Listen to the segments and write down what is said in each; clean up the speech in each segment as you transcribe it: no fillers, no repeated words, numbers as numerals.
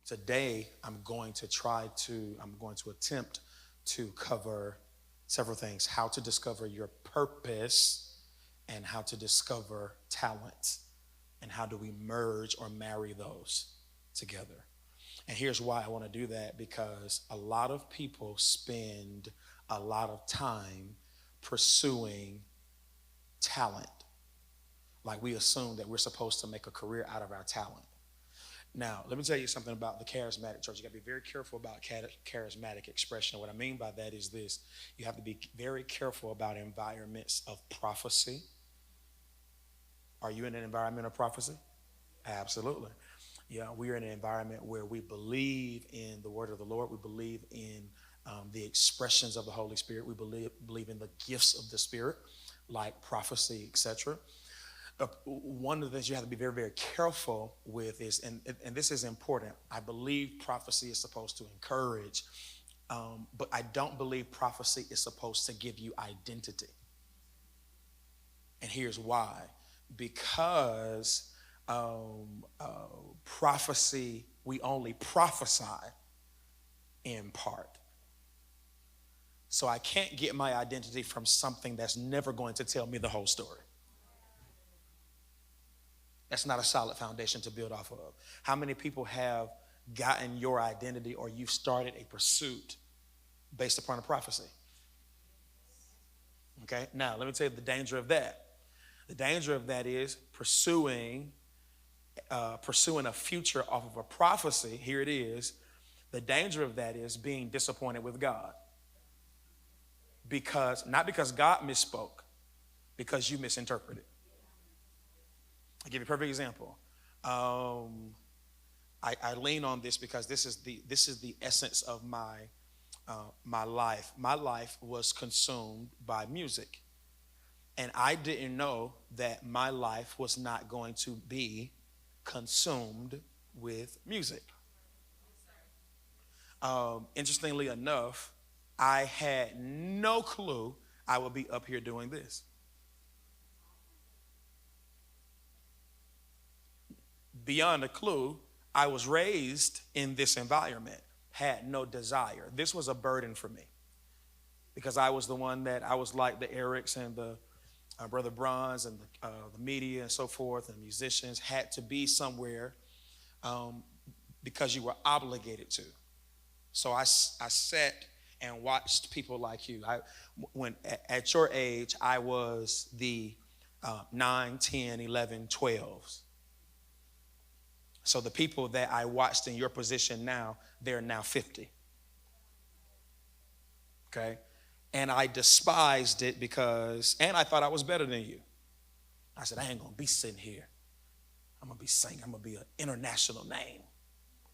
Today, I'm going to attempt to cover several things: how to discover your purpose, and how to discover talent, and how do we merge or marry those together. And here's why I want to do that: because a lot of people spend a lot of time pursuing talent. Like, we assume that we're supposed to make a career out of our talent. Now, let me tell you something about the charismatic church. You got to be very careful about charismatic expression. What I mean by that is this: you have to be very careful about environments of prophecy. Are you in an environment of prophecy? Absolutely. Yeah, we are in an environment where we believe in the word of the Lord. We believe in the expressions of the Holy Spirit. We believe in the gifts of the Spirit, like prophecy, etc. One of the things you have to be very, very careful with is, and this is important, I believe prophecy is supposed to encourage, but I don't believe prophecy is supposed to give you identity. And here's why. Because prophecy, we only prophesy in part. So I can't get my identity from something that's never going to tell me the whole story. That's not a solid foundation to build off of. How many people have gotten your identity, or you've started a pursuit based upon a prophecy? Okay, now let me tell you the danger of that. The danger of that is pursuing a future off of a prophecy. Here it is. The danger of that is being disappointed with God. Not because God misspoke, because you misinterpreted. I'll give you a perfect example. I lean on this because this is the essence of my life. My life was consumed by music. And I didn't know that my life was not going to be consumed with music. Interestingly enough, I had no clue I would be up here doing this. Beyond a clue, I was raised in this environment, had no desire. This was a burden for me because I was the one that I was like the Erics and the Brother Bronze and the media and so forth, and musicians had to be somewhere because you were obligated to. So I sat and watched people like you. When at your age, I was the 9, 10, 11, 12s. So the people that I watched in your position now, they're now 50. Okay? And I despised it and I thought I was better than you. I said, I ain't going to be sitting here. I'm going to be singing. I'm going to be an international name.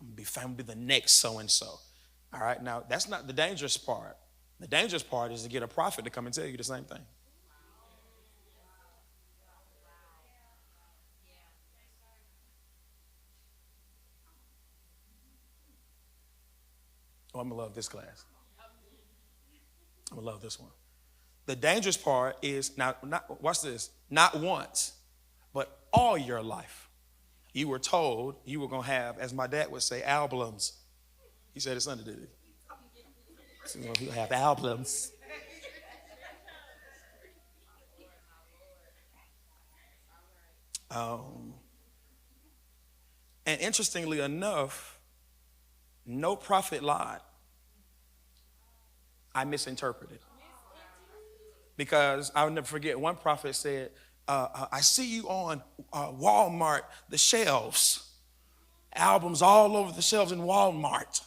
I'm going to be the next so-and-so. All right? Now, that's not the dangerous part. The dangerous part is to get a prophet to come and tell you the same thing. Oh, I'm going to love this class. I'm going to love this one. The dangerous part is, watch this, not once, but all your life, you were told you were going to have, as my dad would say, albums. He said his son did it. So, he'll have albums. And interestingly enough, no prophet lied. I misinterpreted. Because I'll never forget, one prophet said, I see you on Walmart, the shelves. Albums all over the shelves in Walmart.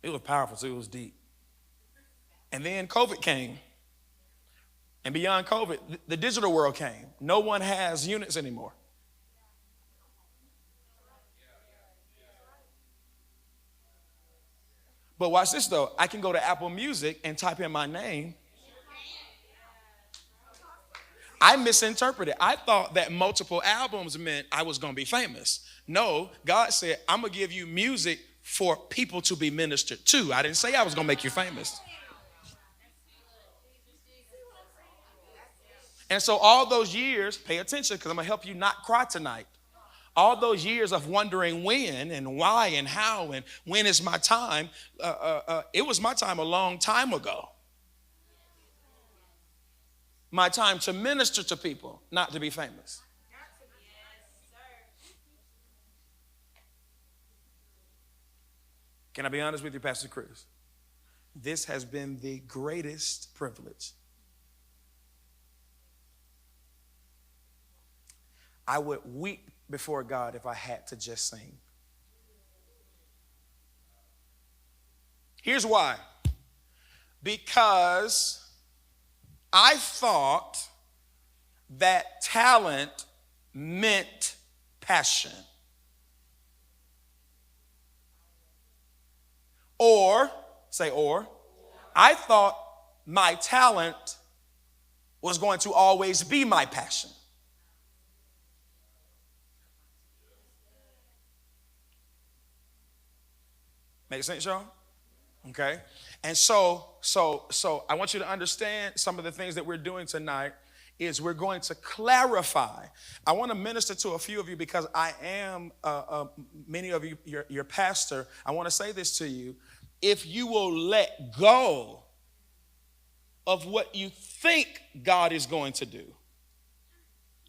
It was powerful, so it was deep. And then COVID came. And beyond COVID, the digital world came. No one has units anymore. But watch this, though. I can go to Apple Music and type in my name. I misinterpreted. I thought that multiple albums meant I was going to be famous. No, God said, I'm going to give you music for people to be ministered to. I didn't say I was going to make you famous. And so all those years, pay attention because I'm going to help you not cry tonight. All those years of wondering when and why and how and when is my time, it was my time a long time ago. My time to minister to people, not to be famous. Can I be honest with you, Pastor Chris? This has been the greatest privilege. I would weep before God if I had to just sing. Here's why. Because I thought that talent meant passion. Or, say or, I thought my talent was going to always be my passion. Make sense, y'all? Okay. And so I want you to understand some of the things that we're doing tonight is we're going to clarify. I want to minister to a few of you because I am, many of you, your pastor. I want to say this to you. If you will let go of what you think God is going to do,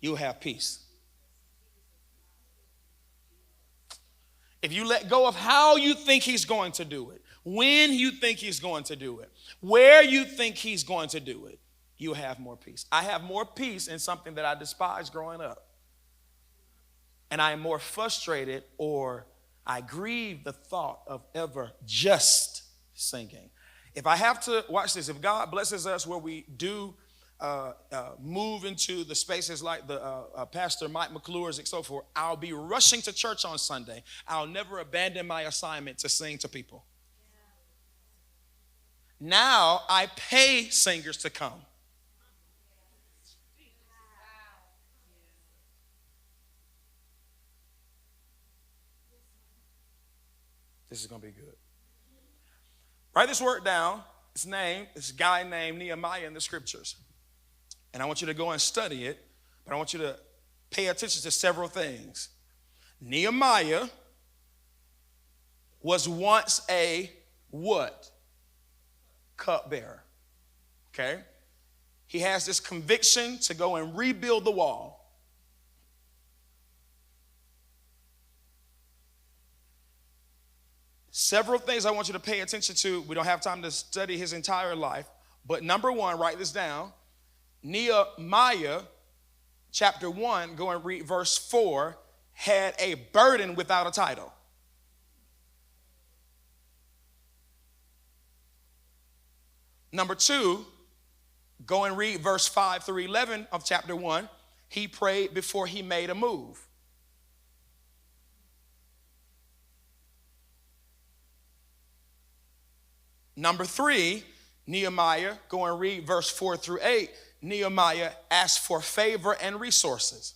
you'll have peace. If you let go of how you think he's going to do it, when you think he's going to do it, where you think he's going to do it, you have more peace. I have more peace in something that I despised growing up. And I am more frustrated, or I grieve the thought of ever just singing. If I have to, watch this, if God blesses us where we do move into the spaces like the Pastor Mike McClure's and so forth, I'll be rushing to church on Sunday. I'll never abandon my assignment to sing to people. Now I pay singers to come. This is going to be good. Write this word down. It's name. It's a guy named Nehemiah in the scriptures. And I want you to go and study it, but I want you to pay attention to several things. Nehemiah was once a what? Cupbearer. Okay? He has this conviction to go and rebuild the wall. Several things I want you to pay attention to. We don't have time to study his entire life. But number one, write this down. Nehemiah, chapter 1, go and read verse 4, had a burden without a title. Number 2, go and read verse 5 through 11 of chapter 1. He prayed before he made a move. Number 3, Nehemiah, go and read verse 4 through 8. Nehemiah asked for favor and resources.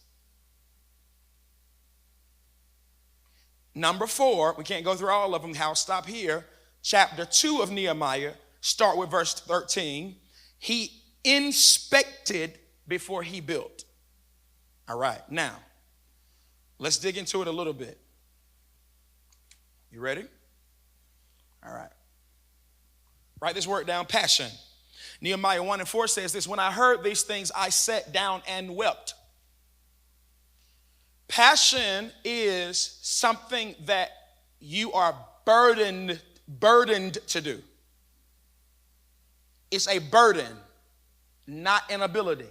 Number 4, we can't go through all of them. I'll stop here. Chapter 2 of Nehemiah, start with verse 13. He inspected before he built. All right, now, let's dig into it a little bit. You ready? All right. Write this word down, passion. Nehemiah 1 and 4 says this, when I heard these things, I sat down and wept. Passion is something that you are burdened to do. It's a burden, not an ability.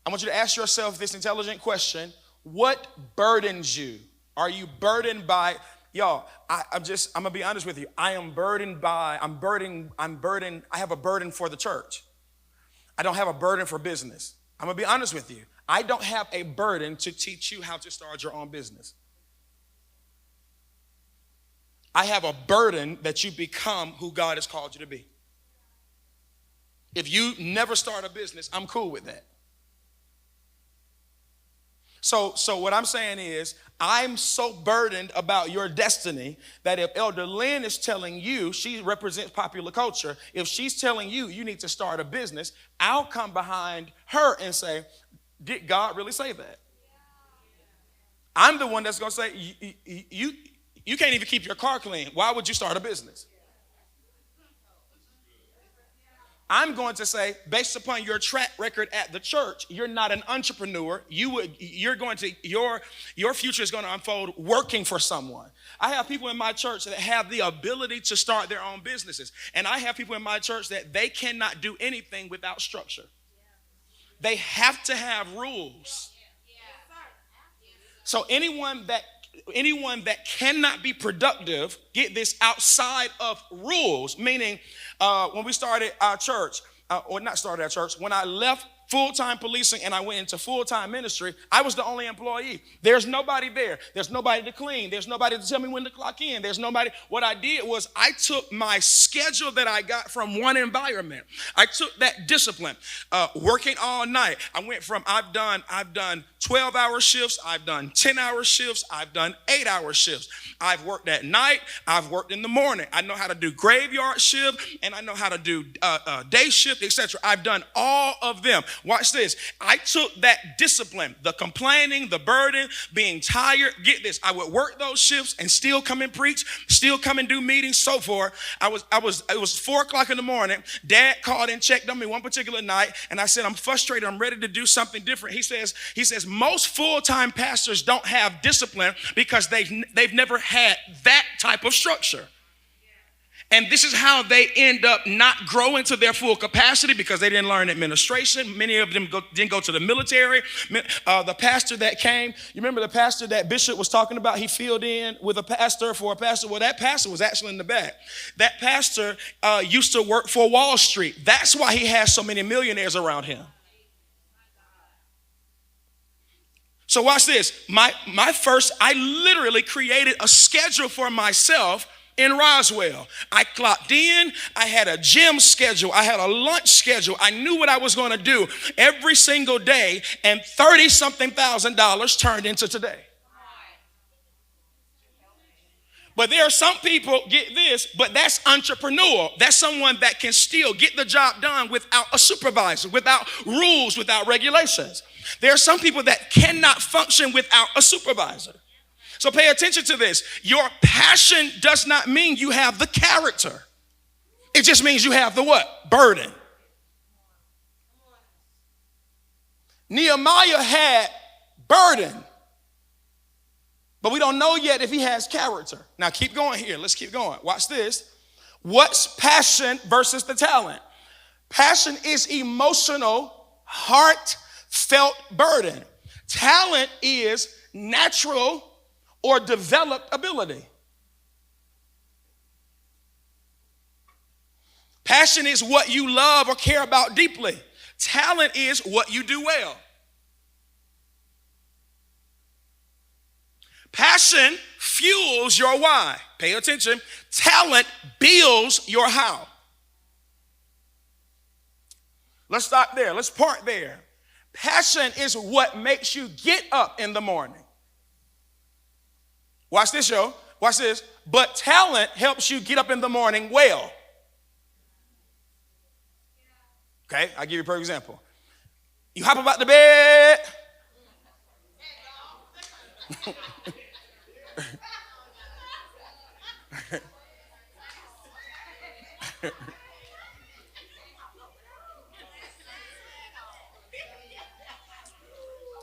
I want you to ask yourself this intelligent question. What burdens you? Are you burdened by... Y'all, I'm gonna be honest with you. I have a burden for the church. I don't have a burden for business. I'm gonna be honest with you. I don't have a burden to teach you how to start your own business. I have a burden that you become who God has called you to be. If you never start a business, I'm cool with that. So what I'm saying is, I'm so burdened about your destiny that if Elder Lynn is telling you, she represents popular culture, if she's telling you, you need to start a business, I'll come behind her and say, did God really say that? I'm the one that's going to say, you can't even keep your car clean. Why would you start a business? I'm going to say, based upon your track record at the church, you're not an entrepreneur. Your future is going to unfold working for someone. I have people in my church that have the ability to start their own businesses. And I have people in my church that they cannot do anything without structure. They have to have rules. So anyone that cannot be productive, get this, outside of rules, meaning when we started our church, or not started our church, when I left full-time policing and I went into full-time ministry, I was the only employee. There's nobody there. There's nobody to clean. There's nobody to tell me when to clock in. There's nobody. What I did was I took my schedule that I got from one environment. I took that discipline, working all night. I went from, I've done 12-hour shifts. I've done 10-hour shifts. I've done 8-hour shifts. I've worked at night. I've worked in the morning. I know how to do graveyard shift, and I know how to do day shift, etc. I've done all of them. Watch this. I took that discipline, the complaining, the burden, being tired. Get this. I would work those shifts and still come and preach, still come and do meetings, so forth. It was 4 o'clock in the morning. Dad called and checked on me one particular night, and I said, I'm frustrated. I'm ready to do something different. He says, most full-time pastors don't have discipline because they've never had that type of structure. And this is how they end up not growing to their full capacity, because they didn't learn administration. Many of them didn't go to the military. The pastor that came, you remember the pastor that Bishop was talking about? He filled in with a pastor for a pastor. Well, that pastor was actually in the back. That pastor used to work for Wall Street. That's why he has so many millionaires around him. So watch this. I literally created a schedule for myself in Roswell. I clocked in. I had a gym schedule. I had a lunch schedule. I knew what I was going to do every single day, and $30-something thousand turned into today. But there are some people, get this, but that's entrepreneurial. That's someone that can still get the job done without a supervisor, without rules, without regulations. There are some people that cannot function without a supervisor. So pay attention to this. Your passion does not mean you have the character. It just means you have the what? Burden. Nehemiah had burden, but we don't know yet if he has character. Now keep going here. Let's keep going. Watch this. What's passion versus the talent? Passion is emotional, heartfelt burden. Talent is natural or developed ability. Passion is what you love or care about deeply. Talent is what you do well. Passion fuels your why. Pay attention. Talent builds your how. Let's stop there. Let's park there. Passion is what makes you get up in the morning. Watch this, yo. Watch this. But talent helps you get up in the morning well. Okay, I'll give you a perfect example. You hop about the bed.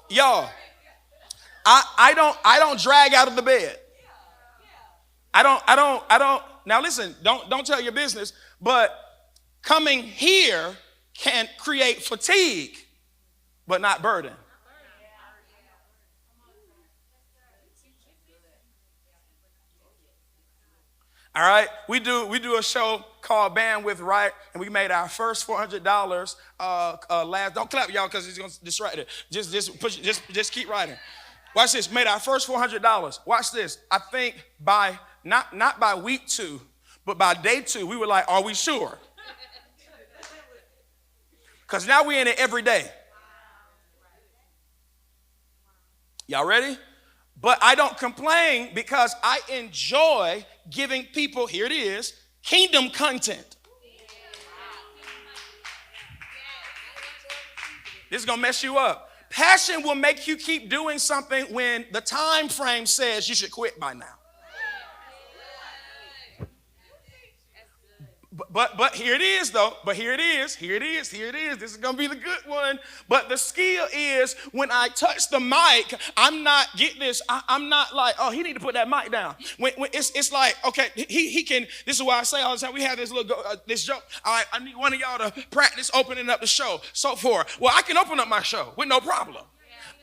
Y'all, I don't drag out of the bed. I don't. Now listen, don't tell your business, but coming here can create fatigue, but not burden. All right, we do a show called Bandwidth, right? And we made our first $400 last. Don't clap, y'all, because it's gonna distract it. Just keep writing. Watch this. Made our first $400. Watch this. I think by not by week 2, but by day 2, we were like, "Are we sure?" Because now we're in it every day. Y'all ready? But I don't complain because I enjoy giving people, here it is, kingdom content. This is going to mess you up. Passion will make you keep doing something when the time frame says you should quit by now. But here it is, though. But here it is. This is going to be the good one. But the skill is when I touch the mic, I'm not, get this, I'm not like, oh, he need to put that mic down. When it's like, okay, he can, this is why I say all the time, we have this little, this joke. All right, I need one of y'all to practice opening up the show, so forth. Well, I can open up my show with no problem.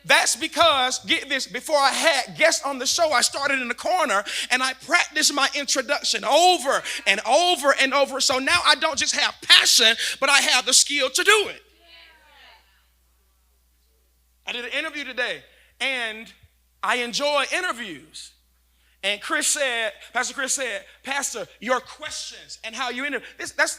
That's because, get this, before I had guests on the show, I started in the corner and I practiced my introduction over and over and over. So now I don't just have passion, but I have the skill to do it. I did an interview today and I enjoy interviews. And Pastor Chris said, Pastor, your questions and how you interview.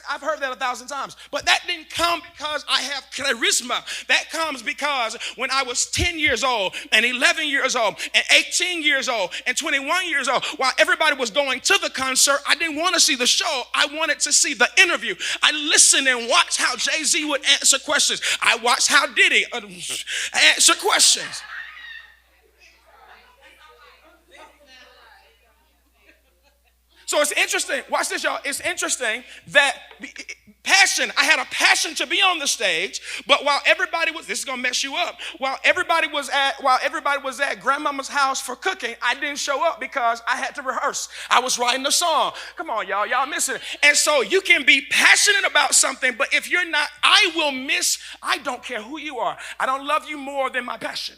I've heard that 1,000 times. But that didn't come because I have charisma. That comes because when I was 10 years old and 11 years old and 18 years old and 21 years old, while everybody was going to the concert, I didn't want to see the show. I wanted to see the interview. I listened and watched how Jay-Z would answer questions. I watched how Diddy answer questions. So it's interesting. Watch this, y'all. It's interesting that I had a passion to be on the stage, but while everybody was, this is gonna mess you up. While everybody was at grandmama's house for cooking, I didn't show up because I had to rehearse. I was writing a song. Come on, y'all missing it. And so you can be passionate about something, but if you're not, I don't care who you are. I don't love you more than my passion.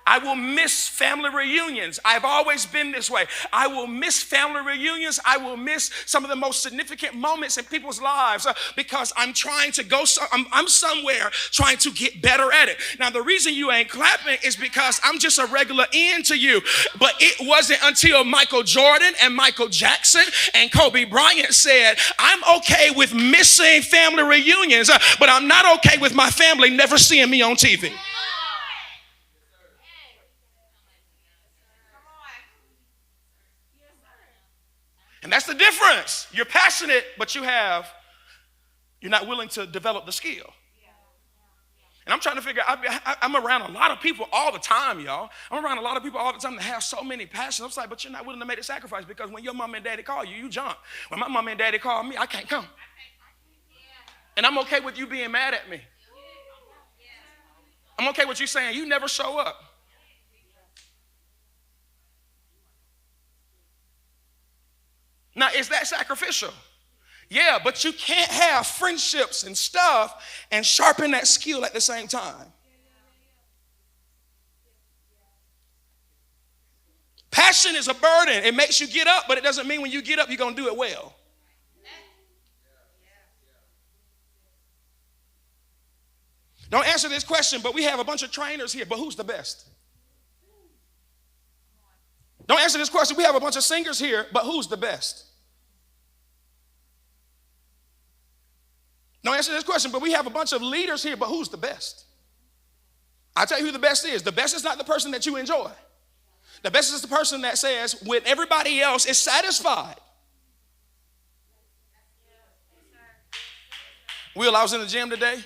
I will miss family reunions. I've always been this way. I will miss family reunions. I will miss some of the most significant moments in people's lives because I'm trying to go, I'm somewhere trying to get better at it. Now, the reason you ain't clapping is because I'm just a regular end to you. But it wasn't until Michael Jordan and Michael Jackson and Kobe Bryant said, I'm okay with missing family reunions, but I'm not okay with my family never seeing me on TV. And that's the difference. You're passionate, but you're not willing to develop the skill. And I'm trying to figure out, I'm around a lot of people all the time, y'all. I'm around a lot of people all the time that have so many passions. I'm like, but you're not willing to make the sacrifice because when your mom and daddy call you, you jump. When my mom and daddy call me, I can't come. And I'm okay with you being mad at me. I'm okay with you saying you never show up. Now, is that sacrificial? Yeah, but you can't have friendships and stuff and sharpen that skill at the same time. Passion is a burden. It makes you get up, but it doesn't mean when you get up, you're going to do it well. Don't answer this question, but we have a bunch of trainers here, but who's the best? Don't answer this question. We have a bunch of singers here, but who's the best? Don't answer this question, but we have a bunch of leaders here, but who's the best? I'll tell you who the best is. The best is not the person that you enjoy. The best is the person that says, when everybody else is satisfied. Will, I was in the gym today.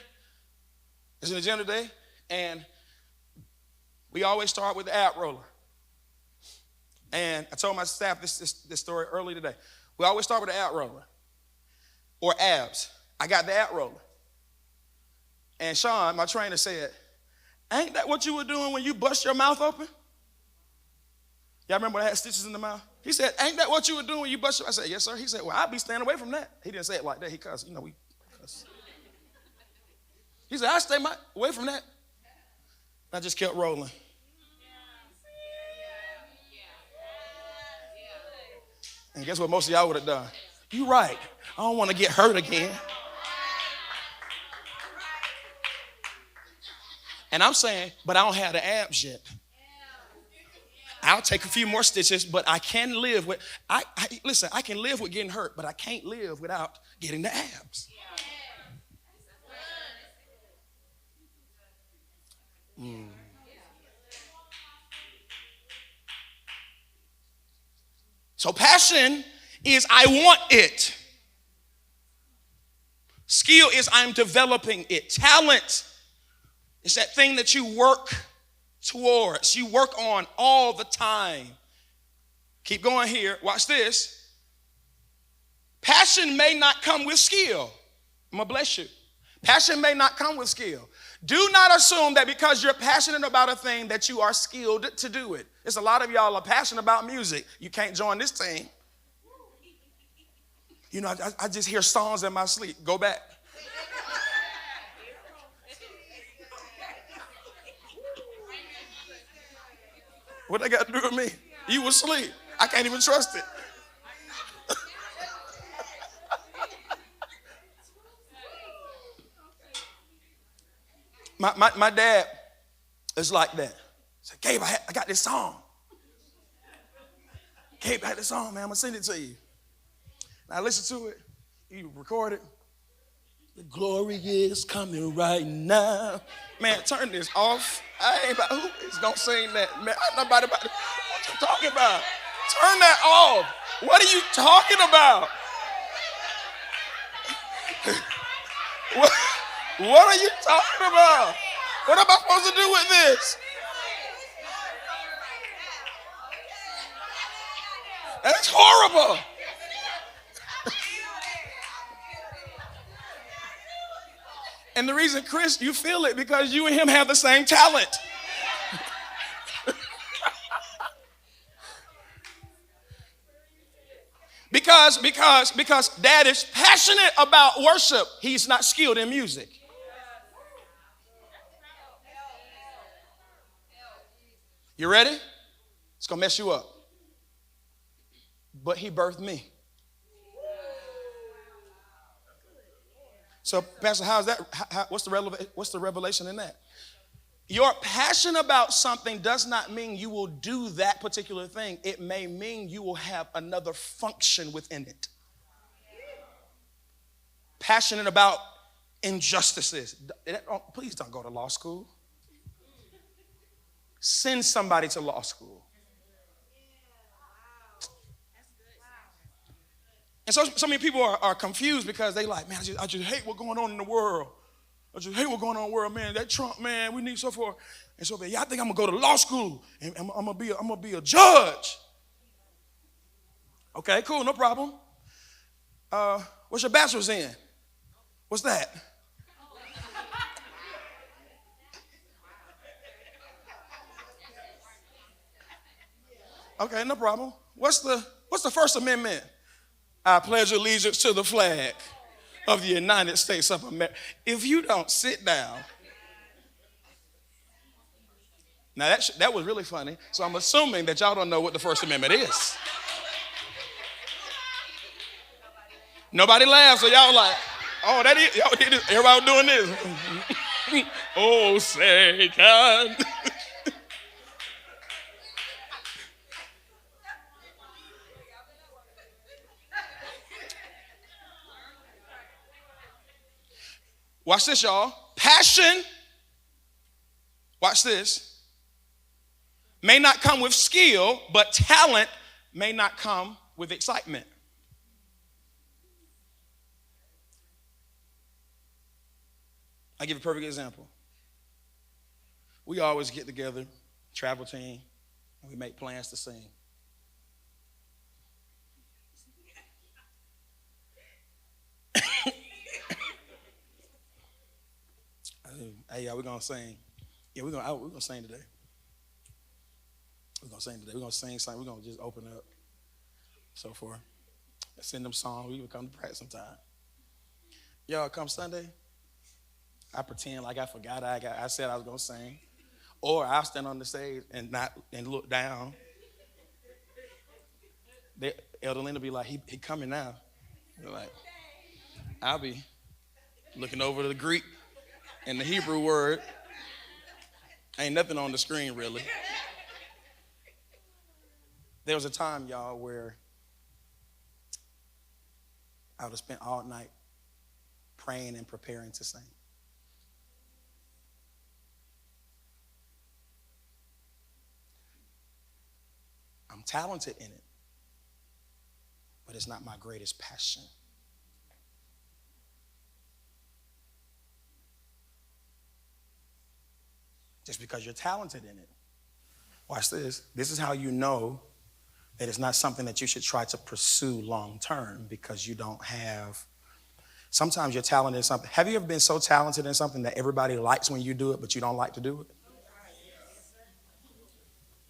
And we always start with the ab roller. And I told my staff this story early today. We always start with the ab roller or abs. I got the ab roller. And Sean, my trainer, said, ain't that what you were doing when you bust your mouth open? Y'all remember when I had stitches in the mouth? He said, ain't that what you were doing when you bust your mouth? I said, yes, sir. He said, well, I'll be staying away from that. He didn't say it like that. He cussed. We cuss. He said, I'll stay away from that. I just kept rolling. And guess what most of y'all would have done? You right. I don't want to get hurt again. And I'm saying, but I don't have the abs yet. I'll take a few more stitches, but I can live with, listen, I can live with getting hurt, but I can't live without getting the abs. So passion is I want it. Skill is I'm developing it. Talent It's that thing that you work towards, you work on all the time. Keep going here. Watch this. Passion may not come with skill. I'm going to bless you. Passion may not come with skill. Do not assume that because you're passionate about a thing that you are skilled to do it. There's a lot of y'all are passionate about music. You can't join this team. You know, I just hear songs in my sleep. Go back. What they got to do with me? You was asleep. I can't even trust it. My dad is like that. He said, Gabe, I got this song. Gabe, I got this song, man. I'm going to send it to you. Now listen to it. You record it. The glory is coming right now. Man, turn this off. I ain't about who is gonna sing that. Man, I'm not about what you talking about. Turn that off. What are you talking about? What are you talking about? What am I supposed to do with this? That's horrible. And the reason, Chris, you feel it because you and him have the same talent. Because dad is passionate about worship. He's not skilled in music. You ready? It's going to mess you up. But he birthed me. So, Pastor, how's that? What's the revelation in that? Your passion about something does not mean you will do that particular thing. It may mean you will have another function within it. Passionate about injustices. Please don't go to law school. Send somebody to law school. And so many people are confused because they like, man, I just hate what's going on in the world. I just hate what's going on in the world, man. That Trump, man, we need so forth. And so, yeah, I think I'm gonna go to law school and I'm gonna be a judge. Okay, cool, no problem. What's your bachelor's in? What's that? Okay, no problem. What's the First Amendment? I pledge allegiance to the flag of the United States of America. If you don't sit down. Now that was really funny. So I'm assuming that y'all don't know what the First Amendment is. Nobody laughed, so y'all like, oh, that is, y'all did this. Everybody doing this. Oh, say God. Watch this, y'all. Passion, watch this, may not come with skill, but talent may not come with excitement. I'll give you a perfect example. We always get together, travel team, and we make plans to sing. Hey, y'all, we're going to sing. Yeah, we're going to sing today. We're going to sing today. We're going to sing something. We're going to just open up, so forth. Send them songs. We would come to practice sometime. Y'all come Sunday, I pretend like I forgot I said I was going to sing. Or I'll stand on the stage and look down. Elder Linda be like, he coming now. They're like, I'll be looking over to the Greek and the Hebrew word. Ain't nothing on the screen, really. There was a time, y'all, where I would have spent all night praying and preparing to sing. I'm talented in it, but it's not my greatest passion. just because you're talented in it. Watch this. This is how you know that it's not something that you should try to pursue long term, because you don't have. Sometimes you're talented in something. Have you ever been so talented in something that everybody likes when you do it, but you don't like to do it?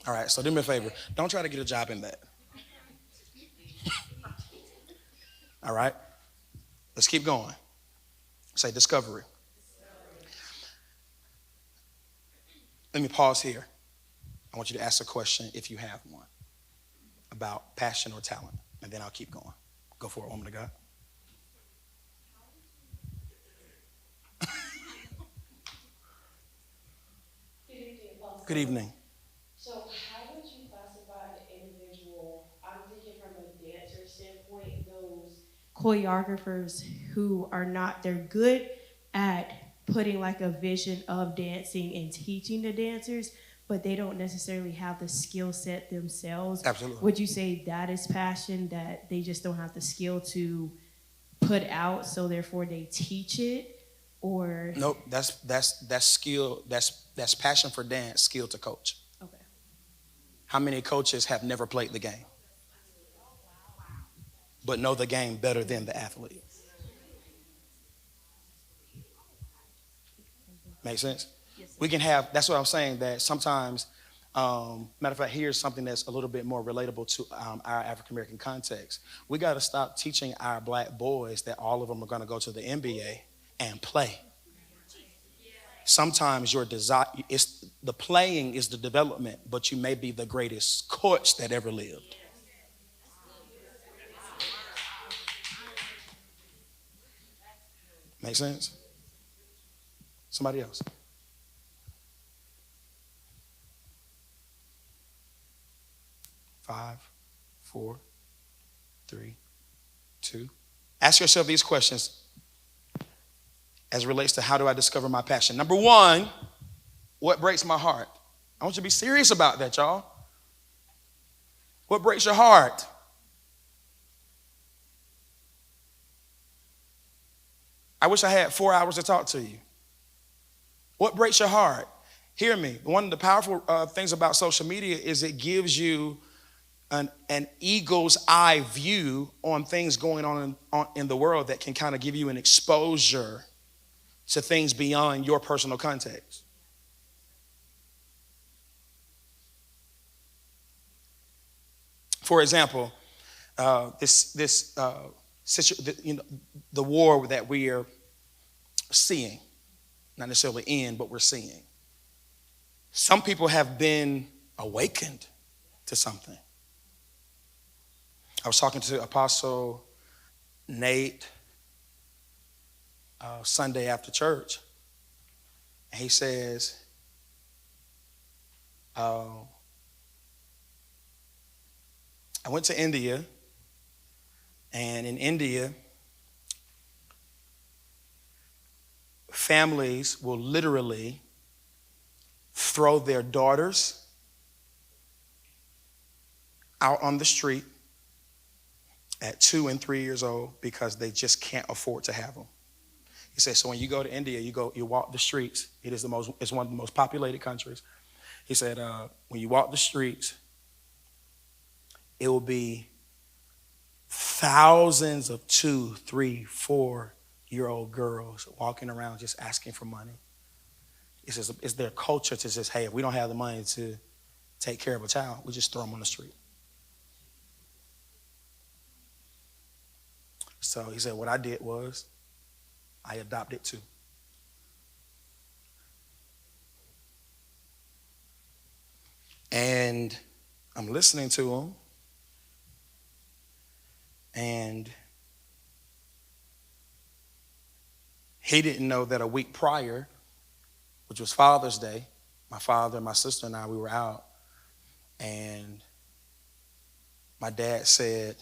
All right, so do me a favor. Don't try to get a job in that. All right, let's keep going. Say discovery. Let me pause here. I want you to ask a question, if you have one, about passion or talent, and then I'll keep going. Go for it, woman of God. Good evening. So how would you classify an individual, I'm thinking from a dancer standpoint, those choreographers who are not, they're good at putting like a vision of dancing and teaching the dancers, but they don't necessarily have the skill set themselves. Absolutely. Would you say that is passion, that they just don't have the skill to put out, so therefore they teach it? Or nope, that's skill, that's passion for dance, skill to coach. okay. How many coaches have never played the game but know the game better than the athlete? Make sense? We can have, that's what I'm saying, that sometimes, matter of fact, here's something that's a little bit more relatable to our African-American context. We got to stop teaching our black boys that all of them are going to go to the NBA and play. Sometimes your desire, it's the playing is the development, but you may be the greatest coach that ever lived. Make sense? Somebody else. Five, 4, 3, 2. Ask yourself these questions as it relates to how do I discover my passion. Number one, what breaks my heart? I want you to be serious about that, y'all. What breaks your heart? I wish I had 4 hours to talk to you. What breaks your heart? Hear me. One of the powerful things about social media is it gives you an eagle's eye view on things going on in the world that can kind of give you an exposure to things beyond your personal context. For example, the war that we are seeing, not necessarily in, but we're seeing. Some people have been awakened to something. I was talking to Apostle Nate Sunday after church, and he says, I went to India, and in India, families will literally throw their daughters out on the street at 2 and 3 years old because they just can't afford to have them. He said, so when you go to India, you walk the streets. It's one of the most populated countries. He said, when you walk the streets, it will be thousands of 2, 3, 4-year-old girls walking around just asking for money. He says it's their culture to just, hey, if we don't have the money to take care of a child, we just throw them on the street. So he said, what I did was I adopted 2. And I'm listening to him. And he didn't know that a week prior, which was Father's Day, my father, my sister, and I, we were out. And my dad said,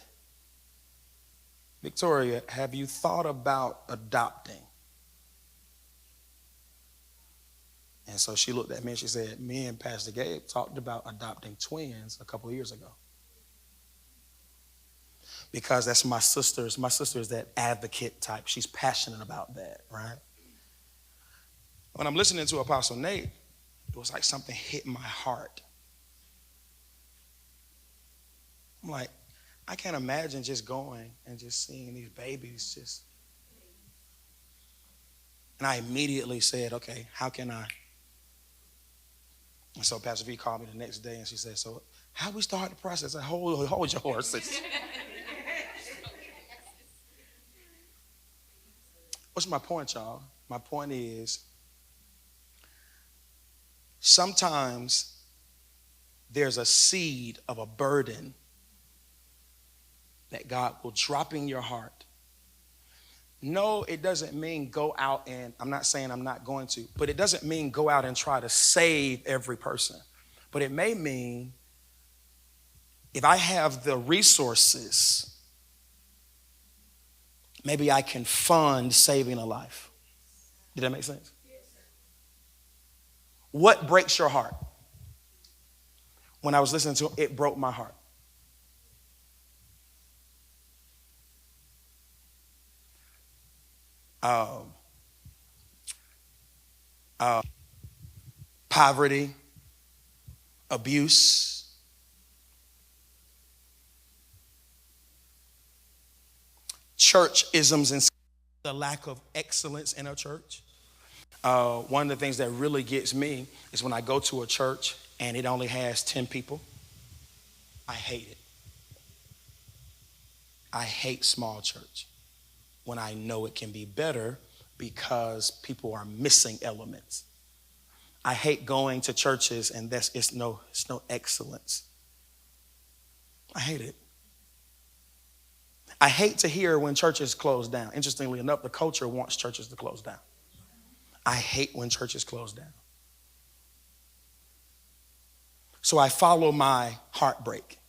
Victoria, have you thought about adopting? And so she looked at me and she said, me and Pastor Gabe talked about adopting twins a couple of years ago. Because that's my sister is that advocate type. She's passionate about that, right? When I'm listening to Apostle Nate, It was like something hit my heart. I'm like, I can't imagine just going and just seeing these babies just. And I immediately said, okay, how can I? And so Pastor V called me the next day and she said, so how we start the process? I said, hold your horses. What's my point, y'all? My point is, sometimes there's a seed of a burden that God will drop in your heart. No, it doesn't mean go out and, I'm not saying I'm not going to, but it doesn't mean go out and try to save every person. But it may mean if I have the resources, maybe I can fund saving a life. Did that make sense? What breaks your heart? When I was listening to it, it broke my heart. Poverty, abuse, church isms, and the lack of excellence in a church. One of the things that really gets me is when I go to a church and it only has 10 people. I hate it. I hate small church when I know it can be better because people are missing elements. I hate going to churches and it's no excellence. I hate it. I hate to hear when churches close down. Interestingly enough, the culture wants churches to close down. I hate when churches close down. So I follow my heartbreak.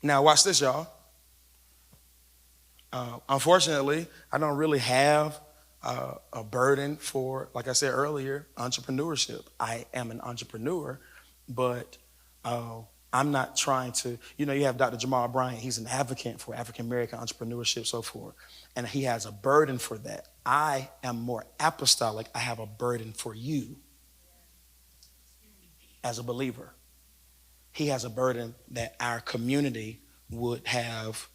Now watch this, y'all. Unfortunately, I don't really have a burden for, like I said earlier, entrepreneurship. I am an entrepreneur, but I'm not trying to, you have Dr. Jamal Bryant. He's an advocate for African-American entrepreneurship, so forth. And he has a burden for that. I am more apostolic. I have a burden for you as a believer. He has a burden that our community would have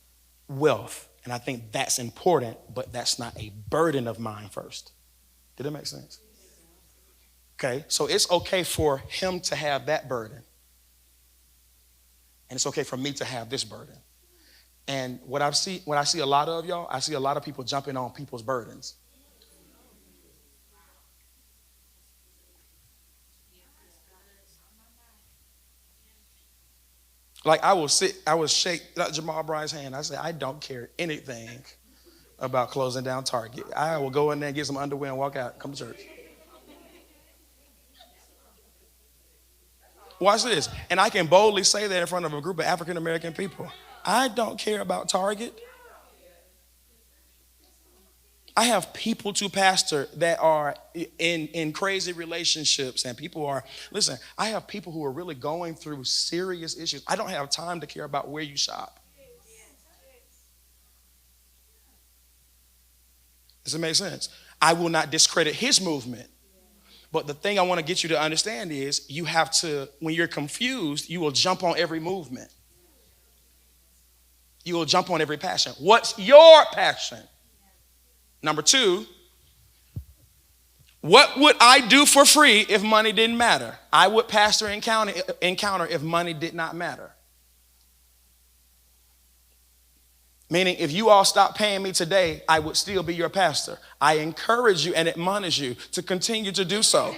wealth. And I think that's important, but that's not a burden of mine first. Did that make sense? Okay, so it's okay for him to have that burden. And it's okay for me to have this burden. And when I see a lot of y'all, I see a lot of people jumping on people's burdens. Like I will shake Dr. Jamal Bryant's hand. I say, I don't care anything about closing down Target. I will go in there and get some underwear and walk out, come to church. Watch this. And I can boldly say that in front of a group of African-American people. I don't care about Target. I have people to pastor that are in crazy relationships, and listen, I have people who are really going through serious issues. I don't have time to care about where you shop. Does it make sense? I will not discredit his movement. But the thing I want to get you to understand is you have to, when you're confused, you will jump on every movement. You will jump on every passion. What's your passion? Number two, what would I do for free if money didn't matter? I would pastor encounter if money did not matter. Meaning, if you all stop paying me today, I would still be your pastor. I encourage you and admonish you to continue to do so.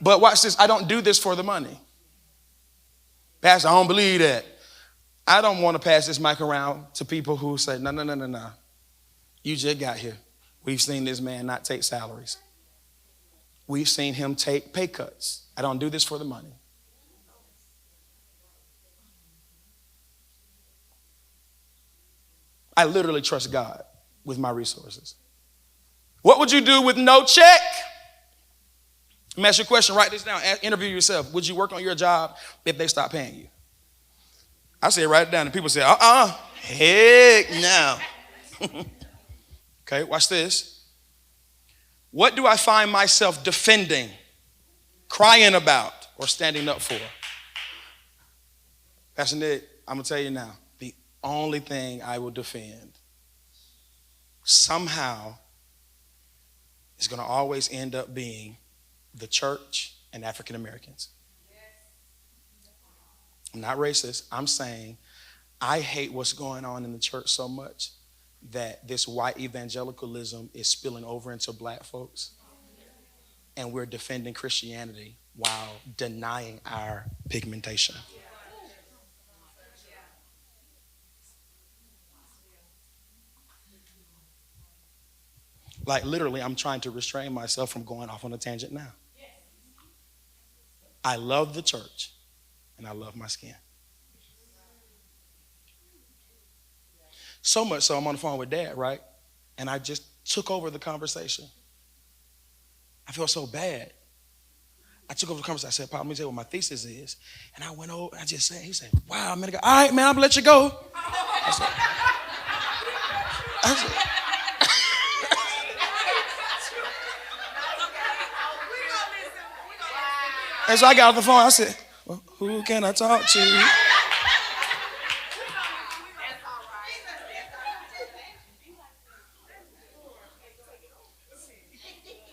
But watch this. I don't do this for the money. Pastor, I don't believe that. I don't want to pass this mic around to people who say, no. You just got here. We've seen this man not take salaries. We've seen him take pay cuts. I don't do this for the money. I literally trust God with my resources. What would you do with no check? Let me ask you a question. Write this down. Interview yourself. Would you work on your job if they stop paying you? I say write it down, and people say, heck no. Okay, watch this. What do I find myself defending, crying about, or standing up for? Pastor Nick, I'm going to tell you now, the only thing I will defend somehow is going to always end up being the church and African Americans. I'm not racist. I'm saying I hate what's going on in the church so much that this white evangelicalism is spilling over into black folks, and we're defending Christianity while denying our pigmentation. Like literally, I'm trying to restrain myself from going off on a tangent now. I love the church and I love my skin. So much so I'm on the phone with Dad, right? And I just took over the conversation. I felt so bad. I took over the conversation. I said, Pop, let me tell you what my thesis is. And I went over, I just said, he said, wow, I'm gonna go. All right, man, I'm gonna let you go. I said, and so I got off the phone. I said, well, who can I talk to?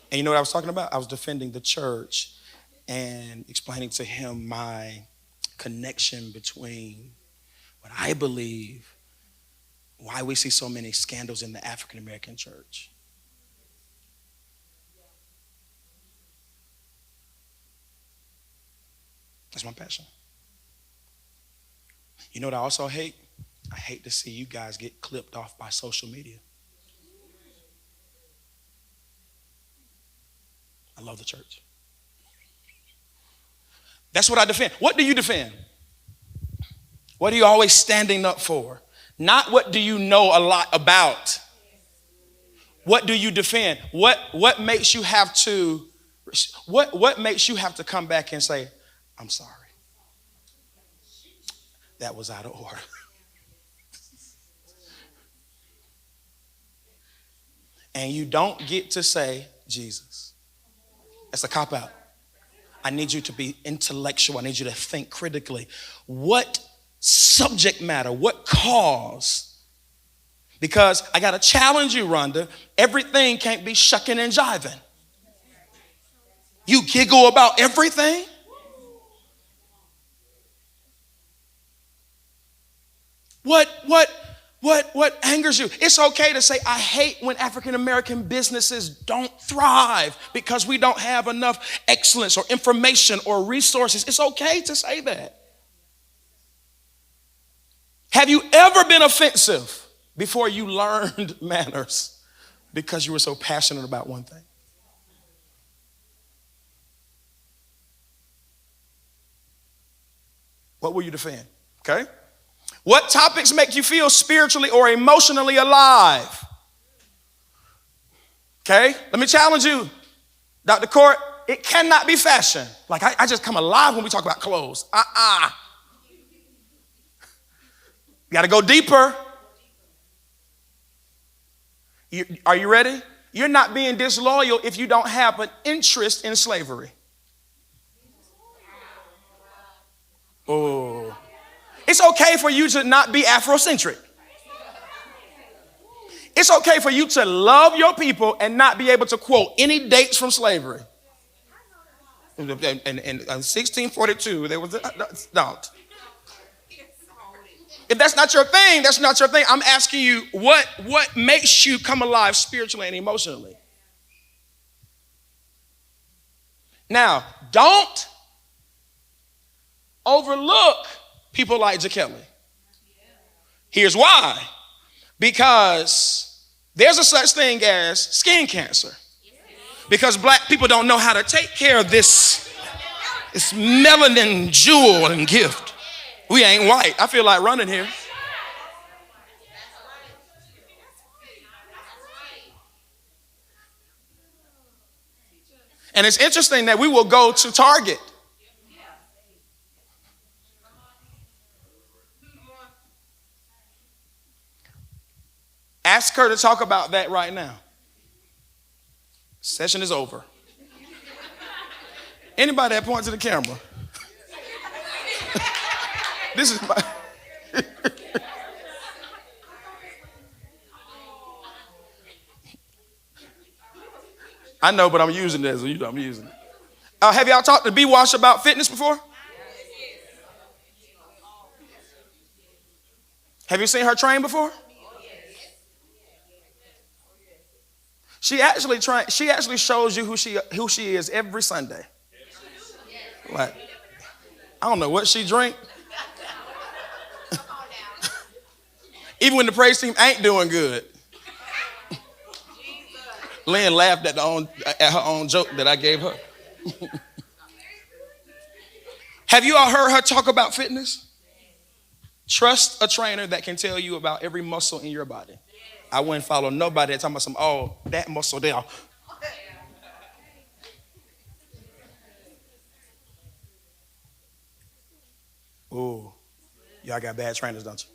And you know what I was talking about? I was defending the church and explaining to him my connection between what I believe, why we see so many scandals in the African American church. That's my passion. You know what I also hate? I hate to see you guys get clipped off by social media. I love the church. That's what I defend. What do you defend? What are you always standing up for? Not what do you know a lot about. What do you defend? What makes you have to come back and say, I'm sorry. That was out of order. And you don't get to say Jesus. That's a cop-out. I need you to be intellectual. I need you to think critically. What subject matter? What cause? Because I got to challenge you, Rhonda. Everything can't be shucking and jiving. You giggle about everything? What angers you? It's okay to say, I hate when African American businesses don't thrive because we don't have enough excellence or information or resources. It's okay to say that. Have you ever been offensive before you learned manners because you were so passionate about one thing? What will you defend? Okay? What topics make you feel spiritually or emotionally alive? Okay, let me challenge you, Dr. Court. It cannot be fashion. Like I just come alive when we talk about clothes. You got to go deeper. Are you ready? You're not being disloyal if you don't have an interest in slavery. Oh. It's okay for you to not be Afrocentric. It's okay for you to love your people and not be able to quote any dates from slavery. In 1642, there was no. If that's not your thing, that's not your thing. I'm asking you, what makes you come alive spiritually and emotionally? Now, don't overlook people like Kelly. Here's why. Because there's a such thing as skin cancer. Because black people don't know how to take care of this melanin jewel and gift. We ain't white. I feel like running here. And it's interesting that we will go to Target Ask her to talk about that right now. Session is over. Anybody that points to the camera? This is my... I know, but I'm using this. So I'm using it. Have y'all talked to B Wash about fitness before? Have you seen her train before? She actually shows you who she is every Sunday. Like, I don't know what she drink. Even when the praise team ain't doing good. Lynn laughed at her own joke that I gave her. Have you all heard her talk about fitness? Trust a trainer that can tell you about every muscle in your body. I wouldn't follow nobody that's talking about that muscle there. Ooh, y'all got bad trainers, don't you?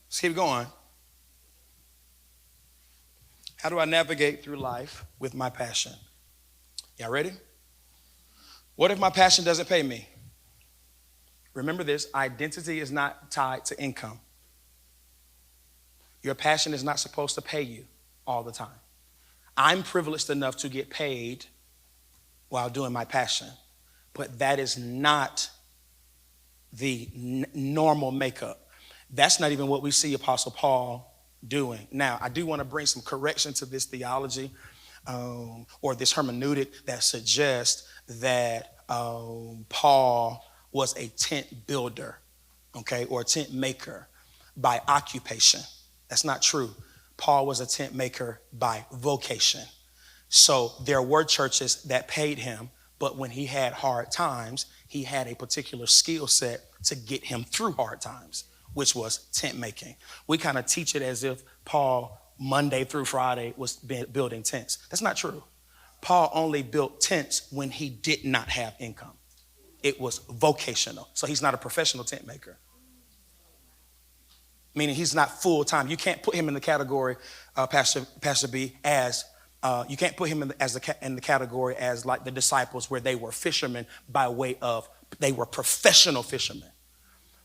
Let's keep going. How do I navigate through life with my passion? Y'all ready? What if my passion doesn't pay me? Remember this, identity is not tied to income. Your passion is not supposed to pay you all the time. I'm privileged enough to get paid while doing my passion, but that is not the normal makeup. That's not even what we see Apostle Paul doing. Now, I do want to bring some correction to this theology or this hermeneutic that suggests that Paul was a tent builder, okay, or a tent maker by occupation. That's not true. Paul was a tent maker by vocation. So there were churches that paid him, but when he had hard times, he had a particular skill set to get him through hard times, which was tent making. We kind of teach it as if Paul, Monday through Friday, was building tents. That's not true. Paul only built tents when he did not have income. It was vocational. So he's not a professional tent maker. Meaning he's not full-time. You can't put him in the category, Pastor B, as you can't put him in the category as like the disciples where they were fishermen by way of, they were professional fishermen.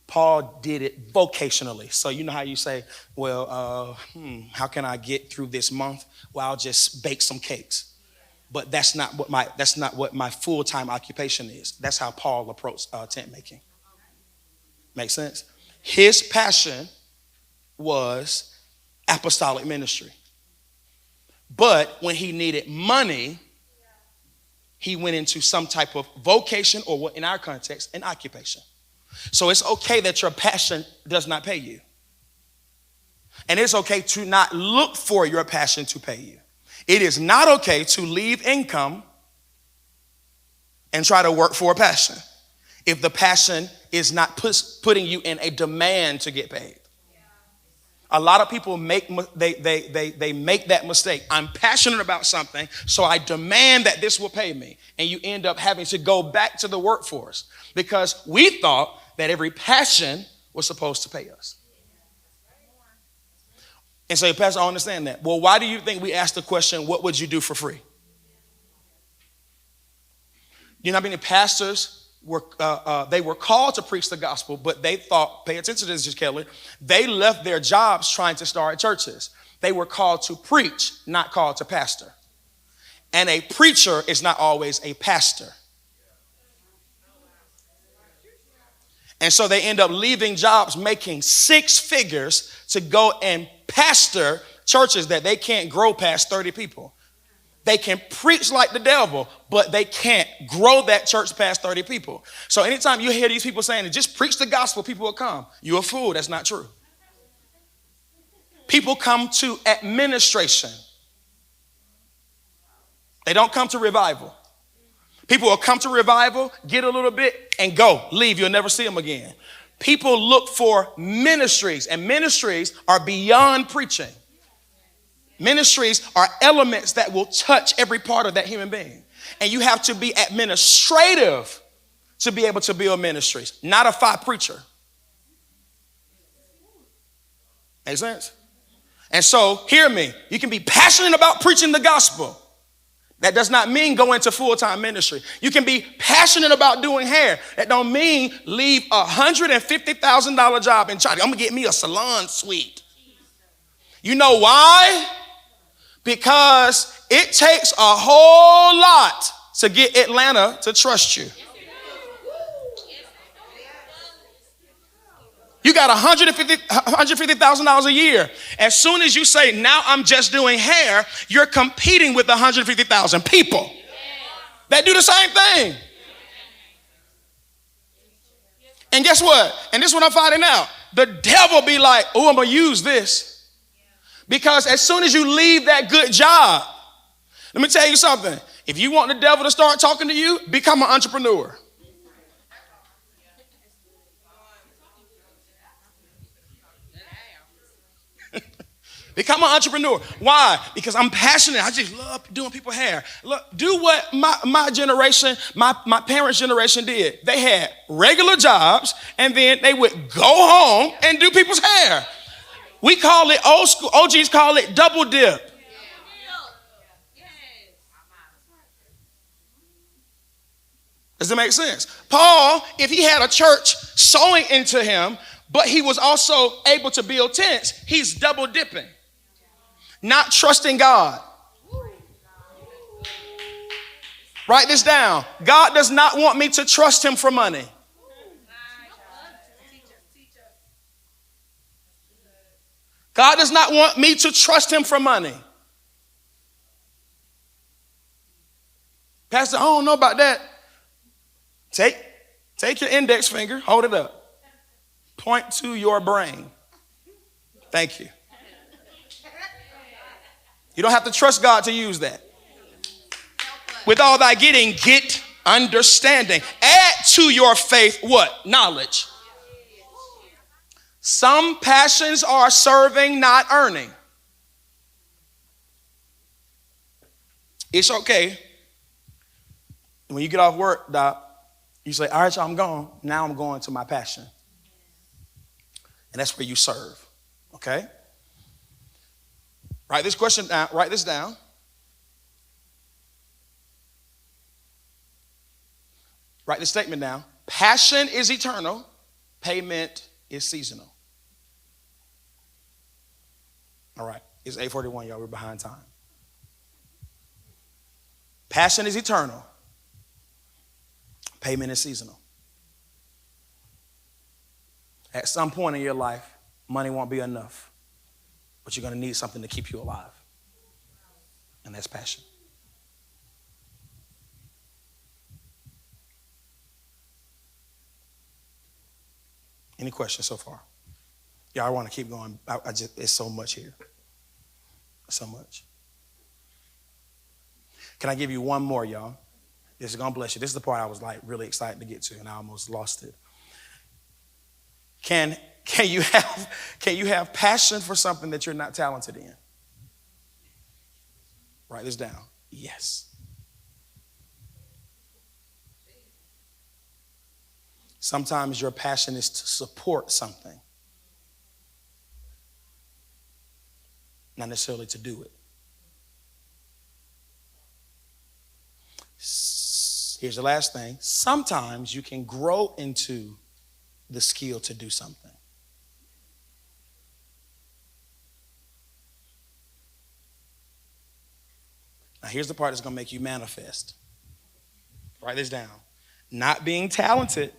Paul did it vocationally. So you know how you say, well, how can I get through this month? Well, I'll just bake some cakes. But that's not what my full-time occupation is. That's how Paul approached tent making. Make sense? His passion was apostolic ministry. But when he needed money, he went into some type of vocation, or what in our context, an occupation. So it's okay that your passion does not pay you. And it's okay to not look for your passion to pay you. It is not okay to leave income and try to work for a passion if the passion is not putting you in a demand to get paid. A lot of people make that mistake. I'm passionate about something, so I demand that this will pay me. And you end up having to go back to the workforce because we thought that every passion was supposed to pay us. And so, Pastor, I understand that. Well, why do you think we asked the question, what would you do for free? You know how many pastors were called to preach the gospel, but they thought, pay attention to this, Kelly, they left their jobs trying to start churches. They were called to preach, not called to pastor. And a preacher is not always a pastor. And so they end up leaving jobs, making 6 figures to go and pastor churches that they can't grow past 30 people. They can preach like the devil, but they can't grow that church past 30 people. So anytime you hear these people saying, just preach the gospel, people will come. You're a fool. That's not true. People come to administration. They don't come to revival. People will come to revival, get a little bit, and go, leave. You'll never see them again. People look for ministries, and ministries are beyond preaching. Ministries are elements that will touch every part of that human being. And you have to be administrative to be able to build ministries, not a fire preacher. Make sense? And so, hear me. You can be passionate about preaching the gospel. That does not mean go into full-time ministry. You can be passionate about doing hair. That don't mean leave a $150,000 job and try to, I'm going to get me a salon suite. You know why? Because it takes a whole lot to get Atlanta to trust you. You got $150,000 a year. As soon as you say, now I'm just doing hair, you're competing with 150,000 people that do the same thing. And guess what? And this is what I'm finding out. The devil be like, oh, I'm going to use this. Because as soon as you leave that good job, let me tell you something. If you want the devil to start talking to you, become an entrepreneur. Become an entrepreneur. Why? Because I'm passionate. I just love doing people's hair. Look, do what my generation, my parents' generation did. They had regular jobs, and then they would go home and do people's hair. We call it old school. OGs call it double dip. Does it make sense? Paul, if he had a church sowing into him, but he was also able to build tents, he's double dipping. Not trusting God. Write this down. God does not want me to trust him for money. God does not want me to trust him for money. Pastor, I don't know about that. Take your index finger, hold it up. Point to your brain. Thank you. You don't have to trust God to use that. With all thy getting, get understanding. Add to your faith what? Knowledge. Some passions are serving, not earning. It's okay. When you get off work, Doc, you say, all right, y'all, I'm gone. Now I'm going to my passion. And that's where you serve. Okay? Write this question down. Write this down. Write this statement down. Passion is eternal. Payment is seasonal. All right. It's 8:41, y'all. We're behind time. Passion is eternal. Payment is seasonal. At some point in your life, money won't be enough. But you're going to need something to keep you alive. And that's passion. Any questions so far? Yeah, I want to keep going. It's so much here. So much. Can I give you one more, y'all? This is going to bless you. This is the part I was like really excited to get to, and I almost lost it. Can you have passion for something that you're not talented in? Write this down. Yes. Sometimes your passion is to support something, not necessarily to do it. Here's the last thing. Sometimes you can grow into the skill to do something. Now, here's the part that's going to make you manifest. Write this down. Not being talented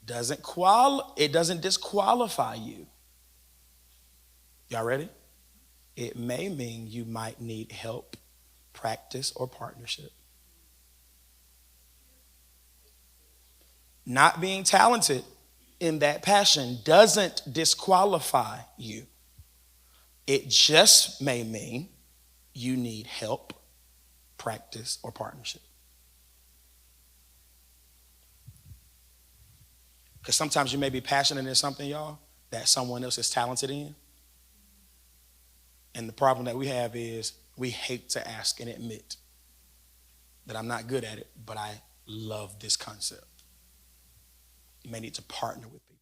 doesn't disqualify you. Y'all ready? It may mean you might need help, practice, or partnership. Not being talented in that passion doesn't disqualify you. It just may mean you need help, practice, or partnership. Because sometimes you may be passionate in something, y'all, that someone else is talented in. And the problem that we have is we hate to ask and admit that I'm not good at it, but I love this concept. You may need to partner with people.